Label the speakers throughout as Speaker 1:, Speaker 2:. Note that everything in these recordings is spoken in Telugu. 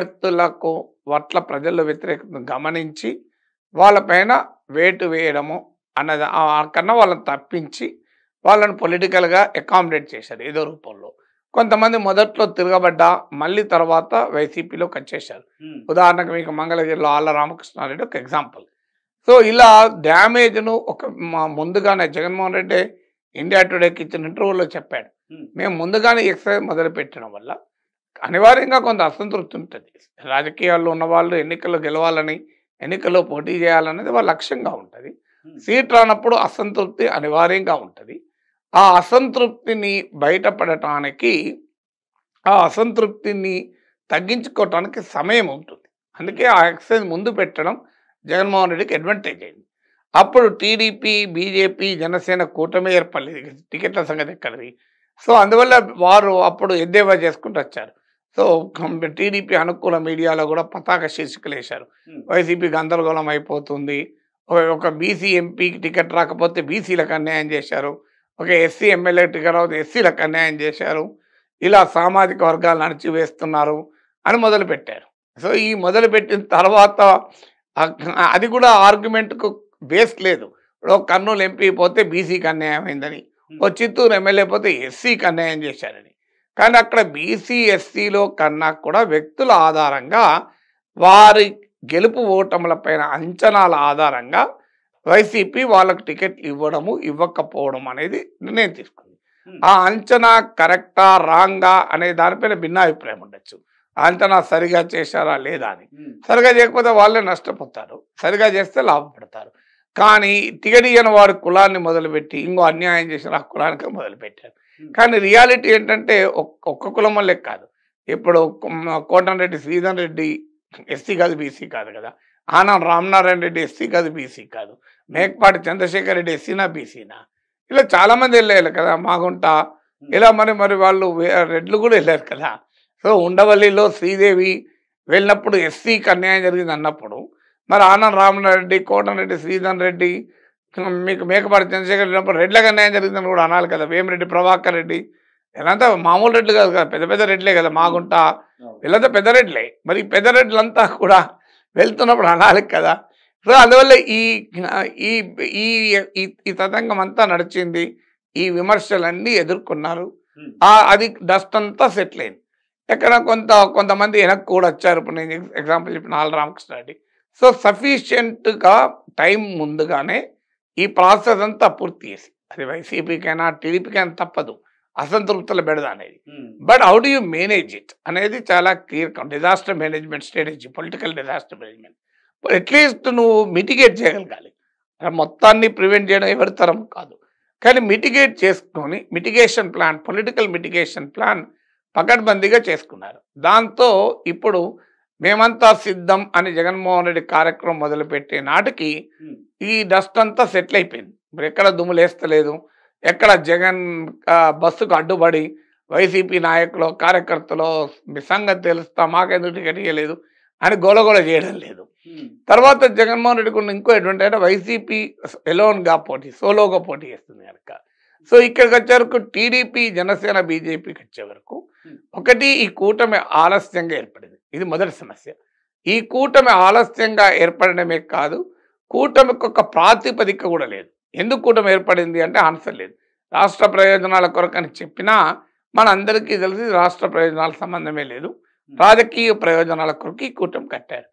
Speaker 1: వ్యక్తులకు పట్ల ప్రజల్లో వ్యతిరేకతను గమనించి వాళ్ళపైన వేటు వేయడము అన్నది కన్నా వాళ్ళని తప్పించి వాళ్ళని పొలిటికల్గా అకామిడేట్ చేశారు ఏదో రూపంలో. కొంతమంది మొదట్లో తిరగబడ్డా మళ్ళీ తర్వాత వైసీపీలోకి వచ్చేసారు. ఉదాహరణకు మీకు మంగళగిరిలో ఆళ్ళ రామకృష్ణారెడ్డి ఒక ఎగ్జాంపుల్. సో ఇలా డ్యామేజ్ను ముందుగానే జగన్మోహన్ రెడ్డి ఇండియా టుడేకి ఇచ్చిన ఇంటర్వ్యూలో చెప్పాడు. మేము ముందుగానే ఎక్సర్సైజ్ మొదలు పెట్టడం వల్ల అనివార్యంగా కొంత అసంతృప్తి ఉంటుంది. రాజకీయాల్లో ఉన్నవాళ్ళు ఎన్నికల్లో గెలవాలని, ఎన్నికల్లో పోటీ చేయాలనేది వాళ్ళ లక్ష్యంగా ఉంటుంది. సీట్ రానప్పుడు అసంతృప్తి అనివార్యంగా ఉంటుంది. ఆ అసంతృప్తిని బయటపడటానికి, ఆ అసంతృప్తిని తగ్గించుకోవటానికి సమయం ఉంటుంది. అందుకే ఆ ఎక్సర్సైజ్ ముందు పెట్టడం జగన్మోహన్ రెడ్డికి అడ్వాంటేజ్ అయింది. అప్పుడు టీడీపీ, బీజేపీ, జనసేన కూటమి ఏర్పడలేదు. టికెట్ల సంగతి ఎక్కడిది. సో అందువల్ల వారు అప్పుడు ఎద్దేవా చేసుకుంటూ వచ్చారు. సో టీడీపీ అనుకూల మీడియాలో కూడా పతాక శీర్షికలు వేశారు. వైసీపీ గందరగోళం అయిపోతుంది, ఒక బీసీ ఎంపీకి టికెట్ రాకపోతే బీసీలకు అన్యాయం చేశారు, ఒక ఎస్సీ ఎమ్మెల్యే టికెట్ రాకపోతే ఎస్సీలకు అన్యాయం చేశారు, ఇలా సామాజిక వర్గాలను అణచివేస్తున్నారు అని మొదలుపెట్టారు. సో ఈ మొదలుపెట్టిన తర్వాత అది కూడా ఆర్గ్యుమెంట్కు బేస్ లేదు. ఇప్పుడు కర్నూలు ఎంపీ పోతే బీసీకి అన్యాయం అయిందని, ఓ చిత్తూరు ఎమ్మెల్యే పోతే ఎస్సీకి అన్యాయం చేశారని. కానీ అక్కడ బీసీ ఎస్సీలో కన్నా కూడా వ్యక్తుల ఆధారంగా, వారి గెలుపు ఓటముల పైన అంచనాల ఆధారంగా వైసీపీ వాళ్ళకు టికెట్లు ఇవ్వడము ఇవ్వకపోవడం అనేది నిర్ణయం తీసుకుంది. ఆ అంచనా కరెక్టా రాంగా అనే దానిపైన భిన్నాభిప్రాయం ఉండొచ్చు. అంచనా సరిగా చేశారా లేదా అని. సరిగా చేయకపోతే వాళ్ళే నష్టపోతారు, సరిగా చేస్తే లాభపడతారు. కానీ టికెట్ ఇయ్యని వారి కులాన్ని మొదలుపెట్టి ఇంకో అన్యాయం చేసిన ఆ కులానికి మొదలుపెట్టారు. కానీ రియాలిటీ ఏంటంటే ఒక్క కులం వల్లే కాదు. ఇప్పుడు కోటంరెడ్డి శ్రీధర్ రెడ్డి ఎస్సీ కాదు, బీసీ కాదు కదా. ఆనం రామనారాయణ రెడ్డి ఎస్సీ కాదు, బీసీ కాదు. మేకపాటి చంద్రశేఖర్ రెడ్డి ఎస్సీనా, బీసీనా. ఇలా చాలామంది వెళ్ళారు కదా, మాగుంట. ఇలా మరి వాళ్ళు రెడ్లు కూడా వెళ్ళారు కదా. సో ఉండవల్లిలో శ్రీదేవి వెళ్ళినప్పుడు ఎస్సీకి అన్యాయం జరిగింది అన్నప్పుడు, మరి ఆనం రామనారెడ్డి, కోటంరెడ్డి శ్రీధర్ రెడ్డి, మీకు మేకపాటి చంద్రశేఖర్ వెళ్ళినప్పుడు రెడ్లకు అన్యాయం జరిగిందని కూడా అనాలి కదా. వేమిరెడ్డి ప్రభాకర్ రెడ్డి వీళ్ళంతా మామూలు రెడ్లు కాదు కదా, పెద్ద పెద్ద రెడ్లే కదా. మాగుంట వీళ్ళంతా పెద్ద రెడ్లే. మరి పెద్ద రెడ్లంతా కూడా వెళ్తున్నప్పుడు అనాలి కదా. సో అందువల్ల ఈ ఈ తతంగం అంతా నడిచింది. ఈ విమర్శలన్నీ ఎదుర్కొన్నారు. అది డస్ట్ అంతా సెటిల్ అయింది. ఎక్కడ కొంతమంది వెనక్కి కూడా వచ్చారు. ఇప్పుడు నేను ఎగ్జాంపుల్ చెప్పిన ఆళ్ళ రామకృష్ణారెడ్డి. సో సఫిషియెంట్గా టైం ముందుగానే ఈ ప్రాసెస్ అంతా పూర్తి చేసి, అది వైసీపీకైనా టీడీపీకైనా తప్పదు అసంతృప్తుల బెడద అనేది. But how do you manage it అనేది చాలా clear. Disaster management strategy, political disaster management. At least నువ్వు మిటిగేట్ చేయగలగాలి. మొత్తాన్ని ప్రివెంట్ చేయడం ఎవరి తరం కాదు, కానీ మిటిగేట్ చేసుకొని mitigation plan, political mitigation plan పకడ్బందీగా చేసుకున్నారు. దాంతో ఇప్పుడు మేమంతా సిద్ధం అని జగన్మోహన్ రెడ్డి కార్యక్రమం మొదలుపెట్టే నాటికి ఈ డస్ట్ అంతా సెటిల్ అయిపోయింది. ఇప్పుడు ఎక్కడ దుమ్ములేస్తలేదు, ఎక్కడ జగన్ బస్సుకు అడ్డుపడి వైసీపీ నాయకులు, కార్యకర్తలు మీ సంగతి తెలుస్తా మాకెందుకు టికెట్ ఇవ్వలేదు అని గోలగోల చేయడం లేదు. తర్వాత జగన్మోహన్ రెడ్డికి ఉన్న ఇంకో ఎటువంటి అంటే వైసీపీ ఎలోన్గా సోలోగా పోటీ చేస్తుంది కనుక. సో ఇక్కడికి వచ్చే వరకు టీడీపీ, జనసేన, బీజేపీకి వచ్చే వరకు ఒకటి, ఈ కూటమి ఆలస్యంగా ఏర్పడింది. ఇది మొదటి సమస్య. ఈ కూటమి ఆలస్యంగా ఏర్పడడమే కాదు, కూటమికి ఒక ప్రాతిపదిక కూడా లేదు. ఎందుకు కూటమి ఏర్పడింది అంటే ఆన్సర్ లేదు. రాష్ట్ర ప్రయోజనాల కొరకు అని చెప్పినా మన అందరికీ తెలిసి రాష్ట్ర ప్రయోజనాల సంబంధమే లేదు. రాజకీయ ప్రయోజనాల కొరకు ఈ కూటమి కట్టారు.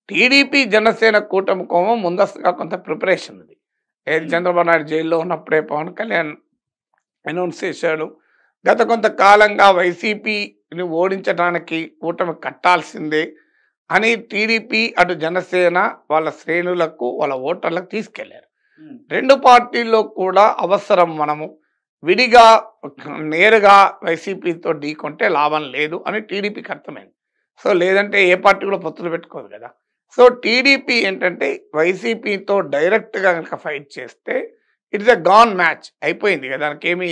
Speaker 1: టీడీపీ, జనసేన కూటమి కోమం ముందస్తుగా కొంత ప్రిపరేషన్ ఉంది. చంద్రబాబు నాయుడు జైల్లో ఉన్నప్పుడే పవన్ కళ్యాణ్ అనౌన్స్ చేశాడు. గత కొంతకాలంగా వైసీపీని ఓడించడానికి కూటమి కట్టాల్సిందే అని టీడీపీ, అటు జనసేన వాళ్ళ శ్రేణులకు, వాళ్ళ ఓటర్లకు తీసుకెళ్లారు. రెండు పార్టీల్లో కూడా అవసరం, మనము విడిగా నేరుగా వైసీపీతో ఢీకొంటే లాభం లేదు అని టీడీపీకి అర్థమైంది. సో లేదంటే ఏ పార్టీ కూడా పొత్తులు పెట్టుకోదు కదా. సో టీడీపీ ఏంటంటే వైసీపీతో డైరెక్ట్గా కనుక ఫైట్ చేస్తే ఇట్స్ ఎ గాన్ మ్యాచ్, అయిపోయింది కదా, దానికి ఏమి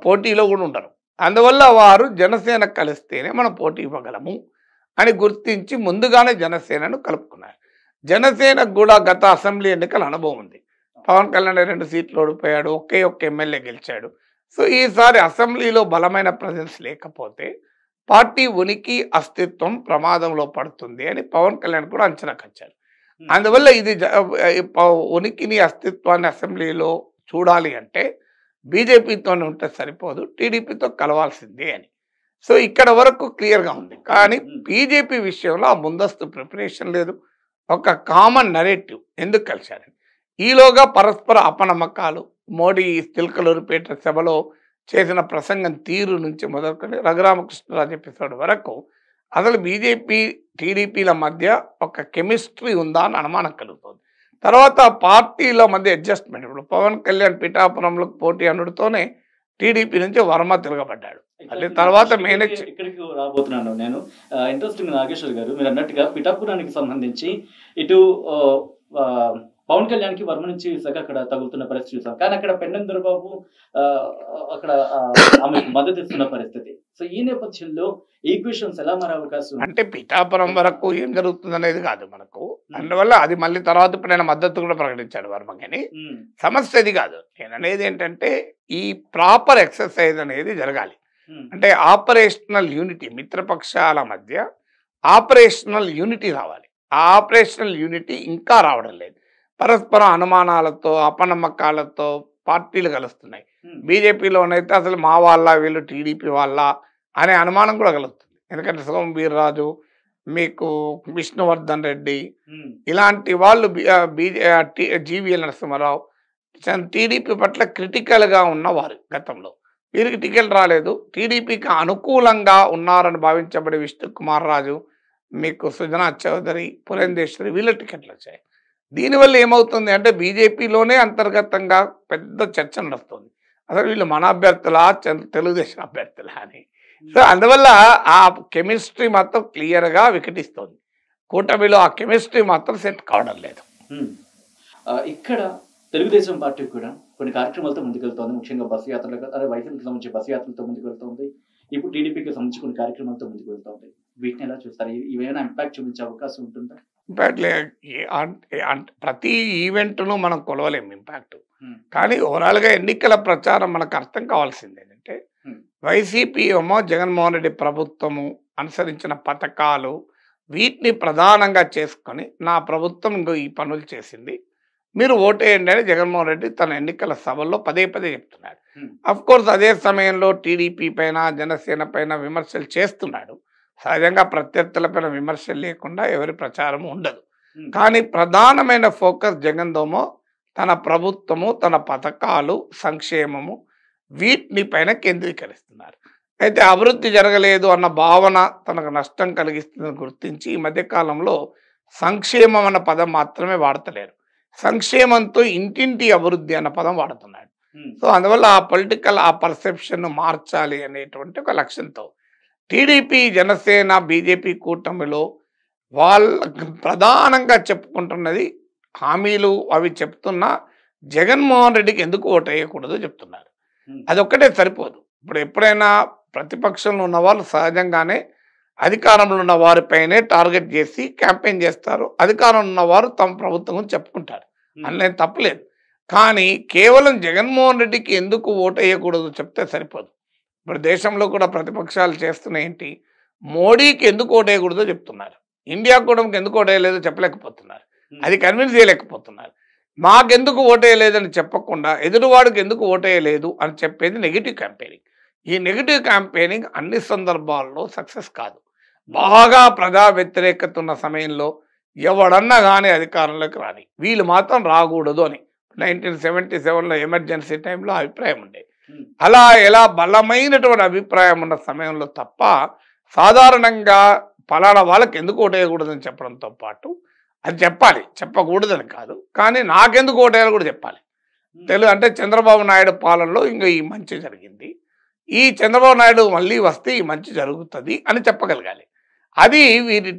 Speaker 1: పోటీలో కూడా ఉండరు. అందువల్ల వారు జనసేన కలిస్తేనే మనం పోటీ ఇవ్వగలము అని గుర్తించి ముందుగానే జనసేనను కలుపుకున్నారు. జనసేనకు కూడా గత అసెంబ్లీ ఎన్నికల అనుభవం ఉంది. పవన్ కళ్యాణ్ 2 సీట్లు ఓడిపోయాడు, ఒక్క ఎమ్మెల్యే గెలిచాడు. సో ఈసారి అసెంబ్లీలో బలమైన ప్రెజెన్స్ లేకపోతే పార్టీ ఉనికి అస్తిత్వం ప్రమాదంలో పడుతుంది అని పవన్ కళ్యాణ్ కూడా అంచనాకొచ్చారు. అందువల్ల ఇది ఉనికిని అస్తిత్వాన్ని అసెంబ్లీలో చూడాలి అంటే బీజేపీతోనే ఉంటే సరిపోదు, టీడీపీతో కలవాల్సిందే అని. సో ఇక్కడ వరకు క్లియర్గా ఉంది. కానీ బీజేపీ విషయంలో ఆ ముందస్తు ప్రిపరేషన్ లేదు, ఒక కామన్ నరేటివ్ ఎందుకు కలిశారని. ఈలోగా పరస్పర అపనమ్మకాలు, మోడీ తిల్కలూరిపేట సభలో చేసిన ప్రసంగం తీరు నుంచి మొదలుకొని రఘురామకృష్ణరాజు ఎపిసోడ్ వరకు అసలు బీజేపీ టీడీపీల మధ్య ఒక కెమిస్ట్రీ ఉందా అని అనుమానం కలుగుతుంది. తర్వాత పార్టీల మధ్య అడ్జస్ట్మెంట్. ఇప్పుడు పవన్ కళ్యాణ్ పిఠాపురంలో పోటీ అనుడితోనే టీడీపీ నుంచి వర్మ తిరగబడ్డాడు. మళ్ళీ తర్వాత మేనేజ్
Speaker 2: ఇక్కడికి రాబోతున్నాను నేను. ఇంట్రెస్టింగ్ నాగేశ్వర్ గారు, మీరు అన్నట్టుగా పిఠాపురానికి సంబంధించి ఇటు పవన్ కళ్యాణ్కి వర్మ నుంచి సగ అక్కడ తగులుతున్న పరిస్థితి చూసాం. కానీ అక్కడ పెన్నం దొరబాబు అక్కడ ఆమెకు మద్దతు ఇస్తున్న పరిస్థితి. సో ఈ నేపథ్యంలో ఈక్వేషన్స్ ఎలా మారే అవకాశం
Speaker 1: అంటే పిఠాపురం వరకు ఏం జరుగుతుంది అనేది కాదు మనకు. అందువల్ల అది మళ్ళీ తర్వాత ఇప్పుడు ఆయన మద్దతు కూడా ప్రకటించాడు వర్మకి. సమస్య అది కాదు. నేను అనేది ఏంటంటే ఈ ప్రాపర్ ఎక్సర్సైజ్ అనేది జరగాలి. అంటే ఆపరేషనల్ యూనిటీ, మిత్రపక్షాల మధ్య ఆపరేషనల్ యూనిటీ రావాలి. ఆ ఆపరేషనల్ యూనిటీ ఇంకా రావడం లేదు. పరస్పరం అనుమానాలతో అపనమ్మకాలతో పార్టీలు కలుస్తున్నాయి. బీజేపీలోనైతే అసలు మా వాళ్ళ వీళ్ళు టీడీపీ వాళ్ళ అనే అనుమానం కూడా కలుగుతుంది. ఎందుకంటే సోము వీర్రాజు, మీకు విష్ణువర్ధన్ రెడ్డి ఇలాంటి వాళ్ళు జీవీఎల్ నరసింహారావు టీడీపీ పట్ల క్రిటికల్గా ఉన్నవారు. గతంలో వీరికి టికెట్ రాలేదు. టీడీపీకి అనుకూలంగా ఉన్నారని భావించబడే విష్ణుకుమార్ రాజు, మీకు సుజనా చౌదరి, పురంధేశ్వరి వీళ్ళ టికెట్లు వచ్చాయి. దీనివల్ల ఏమవుతుంది అంటే బీజేపీలోనే అంతర్గతంగా పెద్ద చర్చ నడుస్తుంది. అసలు వీళ్ళు మన అభ్యర్థులా తెలుగుదేశం అభ్యర్థులా అని. సో అందువల్ల ఆ కెమిస్ట్రీ మాత్రం క్లియర్గా వికటిస్తుంది. కూటమిలో ఆ కెమిస్ట్రీ మాత్రం సెట్ కావడం లేదు.
Speaker 2: ఇక్కడ తెలుగుదేశం పార్టీ కూడా కొన్ని కార్యక్రమాలతో ముందుకెళ్తోంది. ముఖ్యంగా బస్సు యాత్రలకు, వైసీపీకి సంబంధించి బస్సు యాత్రలతో ముందుకు వెళ్తుంది. ఇప్పుడు టీడీపీకి సంబంధించి కొన్ని కార్యక్రమాలతో ముందుకు వెళ్తుంది. వీటిని ఎలా చూస్తారు? ఇవేమైనా ఇంపాక్ట్ చూపించే అవకాశం ఉంటుందా?
Speaker 1: ఇంపాక్ట్ ప్రతి ఈవెంట్ను మనం కొలవలేము ఇంపాక్ట్. కానీ ఓవరాల్గా ఎన్నికల ప్రచారం మనకు అర్థం కావాల్సింది ఏంటంటే వైసీపీ ఏమో జగన్మోహన్ రెడ్డి ప్రభుత్వము అనుసరించిన పథకాలు వీటిని ప్రధానంగా చేసుకొని నా ప్రభుత్వం ఇంకో ఈ పనులు చేసింది, మీరు ఓటేయండి అని జగన్మోహన్ రెడ్డి తన ఎన్నికల సభల్లో పదే పదే చెప్తున్నాడు. అఫ్కోర్స్ అదే సమయంలో టీడీపీ పైన జనసేన పైన విమర్శలు చేస్తున్నాడు. సహజంగా ప్రత్యర్థులపైన విమర్శలు లేకుండా ఎవరి ప్రచారం ఉండదు. కానీ ప్రధానమైన ఫోకస్ జగన్దోమో తన ప్రభుత్వము, తన పథకాలు, సంక్షేమము వీటిని పైన కేంద్రీకరిస్తున్నారు. అయితే అభివృద్ధి జరగలేదు అన్న భావన తనకు నష్టం కలిగిస్తుందని గుర్తించి ఈ మధ్యకాలంలో సంక్షేమం అన్న పదం మాత్రమే వాడతలేరు. సంక్షేమంతో ఇంటింటి అభివృద్ధి అన్న పదం వాడుతున్నాడు. సో అందువల్ల ఆ పొలిటికల్ ఆ పర్సెప్షన్ మార్చాలి అనేటువంటి ఒక లక్ష్యంతో టీడీపీ, జనసేన, బీజేపీ కూటమిలో వాళ్ళ ప్రధానంగా చెప్పుకుంటున్నది హామీలు అవి చెప్తున్నా జగన్మోహన్ రెడ్డికి ఎందుకు ఓటు వేయకూడదు చెప్తున్నారు. అదొక్కటే సరిపోదు. ఇప్పుడు ఎప్పుడైనా ప్రతిపక్షంలో ఉన్న వాళ్ళు సహజంగానే అధికారంలో ఉన్న వారిపైనే టార్గెట్ చేసి క్యాంపెయిన్ చేస్తారు. అధికారంలో ఉన్నవారు తమ ప్రభుత్వం గురించి చెప్పుకుంటారు, అందులో తప్పలేదు. కానీ కేవలం జగన్మోహన్ రెడ్డికి ఎందుకు ఓటు వేయకూడదు చెప్తే సరిపోదు. ఇప్పుడు దేశంలో కూడా ప్రతిపక్షాలు చేస్తున్న ఏంటి, మోడీకి ఎందుకు ఓటు వేయకూడదో చెప్తున్నారు, ఇండియా కూటమికి ఎందుకు ఓటు వేయలేదో చెప్పలేకపోతున్నారు, అది కన్విన్స్ చేయలేకపోతున్నారు. మాకెందుకు ఓటు వేయలేదని చెప్పకుండా ఎదురువాడికి ఎందుకు ఓటు వేయలేదు అని చెప్పేది నెగిటివ్ క్యాంపెయినింగ్. ఈ నెగిటివ్ క్యాంపెయినింగ్ అన్ని సందర్భాల్లో సక్సెస్ కాదు. బాగా ప్రజా వ్యతిరేకత ఉన్న సమయంలో ఎవడన్నా కానీ అధికారంలోకి రాని, వీళ్ళు మాత్రం రాకూడదు అని 1977లో ఎమర్జెన్సీ టైంలో అభిప్రాయం ఉండేది. అలా ఎలా బలమైనటువంటి అభిప్రాయం ఉన్న సమయంలో తప్ప సాధారణంగా పలానా వాళ్ళకి ఎందుకు ఓటేయకూడదని చెప్పడంతో పాటు అది చెప్పాలి, చెప్పకూడదని కాదు, కానీ నాకెందుకు ఓటేయాలో కూడా చెప్పాలి. అంటే చంద్రబాబు నాయుడు పాలనలో ఇంకా ఈ మంచి జరిగింది, ఈ చంద్రబాబు నాయుడు మళ్ళీ వస్తే ఈ మంచి జరుగుతుంది అని చెప్పగలగాలి. అది వీరి